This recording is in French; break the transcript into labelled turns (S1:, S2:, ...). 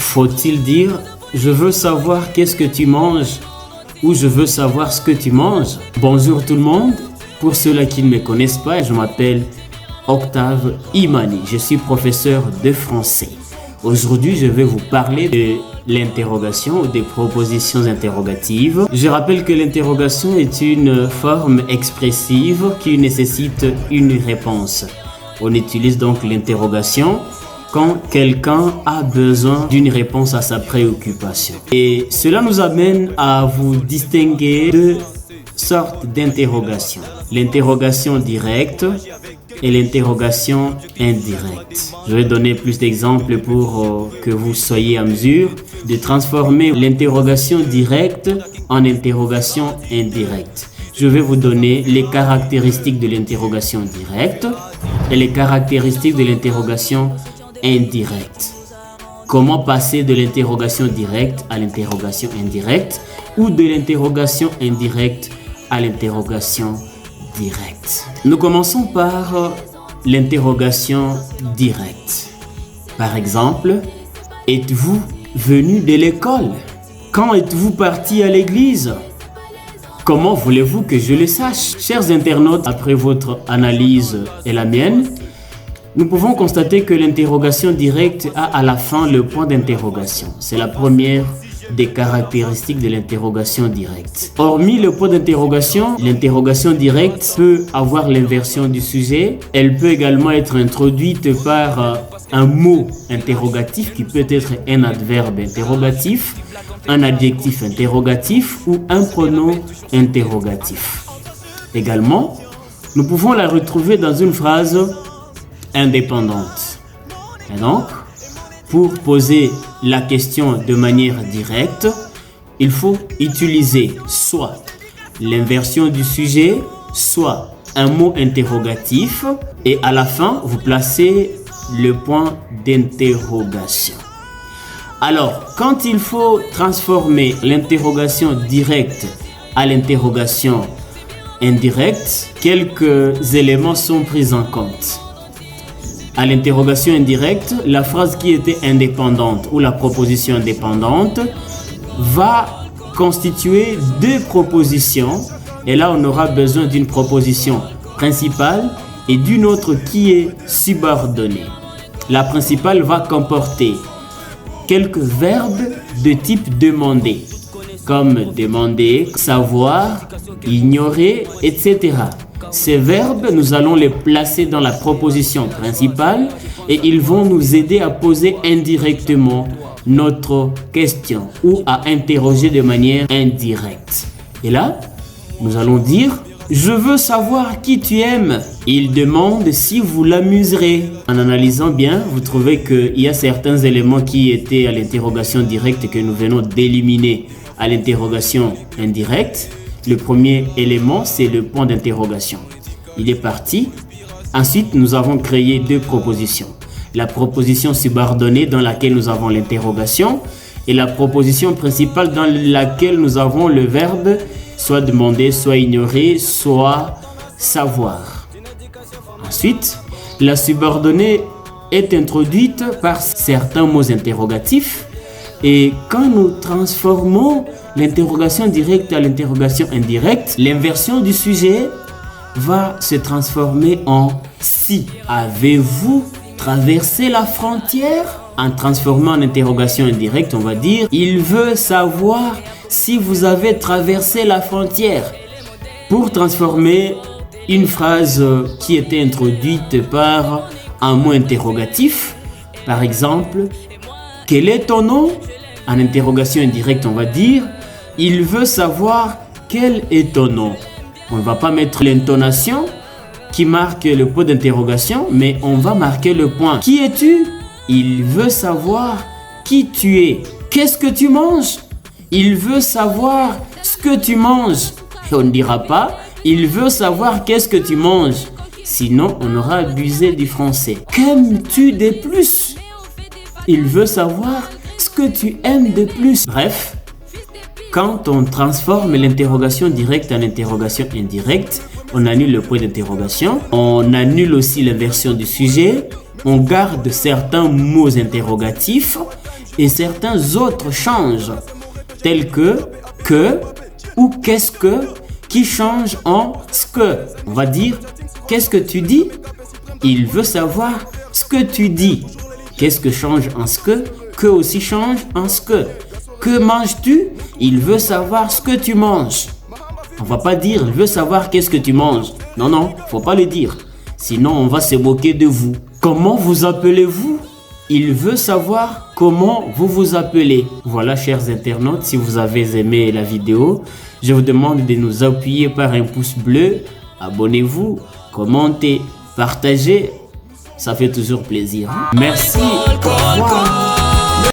S1: Faut-il dire « Je veux savoir qu'est-ce que tu manges » ou « Je veux savoir ce que tu manges ». Bonjour tout le monde. Pour ceux-là qui ne me connaissent pas, je m'appelle Octave Imani. Je suis professeur de français. Aujourd'hui, je vais vous parler de l'interrogation ou des propositions interrogatives. Je rappelle que l'interrogation est une forme expressive qui nécessite une réponse. On utilise donc l'interrogation quand quelqu'un a besoin d'une réponse à sa préoccupation. Et cela nous amène à vous distinguer deux sortes d'interrogations. L'interrogation directe et l'interrogation indirecte. Je vais donner plus d'exemples pour que vous soyez à mesure de transformer l'interrogation directe en interrogation indirecte. Je vais vous donner les caractéristiques de l'interrogation directe et les caractéristiques de l'interrogation indirecte. Comment passer de l'interrogation directe à l'interrogation indirecte ou de l'interrogation indirecte à l'interrogation directe. Nous commençons par l'interrogation directe. Par exemple, êtes-vous venu de l'école? Quand êtes-vous parti à l'église? Comment voulez-vous que je le sache? Chers internautes, après votre analyse et la mienne, nous pouvons constater que l'interrogation directe a à la fin le point d'interrogation. C'est la première des caractéristiques de l'interrogation directe. Hormis le point d'interrogation, l'interrogation directe peut avoir l'inversion du sujet. Elle peut également être introduite par un mot interrogatif qui peut être un adverbe interrogatif, un adjectif interrogatif ou un pronom interrogatif. Également, nous pouvons la retrouver dans une phrase indépendante. Et donc, pour poser la question de manière directe, il faut utiliser soit l'inversion du sujet, soit un mot interrogatif et à la fin, vous placez le point d'interrogation. Alors, quand il faut transformer l'interrogation directe à l'interrogation indirecte, quelques éléments sont pris en compte. À l'interrogation indirecte, la phrase qui était indépendante ou la proposition indépendante va constituer deux propositions. Et là, on aura besoin d'une proposition principale et d'une autre qui est subordonnée. La principale va comporter quelques verbes de type demander, comme demander, savoir, ignorer, etc. Ces verbes, nous allons les placer dans la proposition principale et ils vont nous aider à poser indirectement notre question ou à interroger de manière indirecte. Et là, nous allons dire « Je veux savoir qui tu aimes ». Il demande si vous l'amuserez. En analysant bien, vous trouvez qu'il y a certains éléments qui étaient à l'interrogation directe que nous venons d'éliminer à l'interrogation indirecte. Le premier élément, c'est le point d'interrogation. Il est parti. Ensuite, nous avons créé deux propositions. La proposition subordonnée dans laquelle nous avons l'interrogation et la proposition principale dans laquelle nous avons le verbe soit demander, soit ignorer, soit savoir. Ensuite, la subordonnée est introduite par certains mots interrogatifs. Et quand nous transformons l'interrogation directe à l'interrogation indirecte, l'inversion du sujet va se transformer en « si ». Avez-vous traversé la frontière? En transformant en interrogation indirecte, on va dire « il veut savoir si vous avez traversé la frontière ». Pour transformer une phrase qui était introduite par un mot interrogatif, par exemple, quel est ton nom? En interrogation indirecte, on va dire « Il veut savoir quel est ton nom ». On ne va pas mettre l'intonation qui marque le point d'interrogation, mais on va marquer le point. Qui es-tu? Il veut savoir qui tu es. Qu'est-ce que tu manges? Il veut savoir ce que tu manges. Et on ne dira pas « Il veut savoir qu'est-ce que tu manges ». Sinon, on aura abusé du français. Qu'aimes-tu de plus? Il veut savoir ce que tu aimes de plus. Bref, quand on transforme l'interrogation directe en interrogation indirecte, on annule le point d'interrogation, on annule aussi l'inversion du sujet, on garde certains mots interrogatifs et certains autres changent, tels que ou qu'est-ce que, qui change en ce que. On va dire, qu'est-ce que tu dis? Il veut savoir ce que tu dis. Qu'est-ce que change en ce que aussi change en ce que. Que manges-tu? Il veut savoir ce que tu manges. On va pas dire, il veut savoir qu'est-ce que tu manges. Non, non, faut pas le dire. Sinon, on va se moquer de vous. Comment vous appelez-vous? Il veut savoir comment vous vous appelez. Voilà, chers internautes, si vous avez aimé la vidéo, je vous demande de nous appuyer par un pouce bleu. Abonnez-vous, commentez, partagez. Ça fait toujours plaisir. Merci. Au revoir.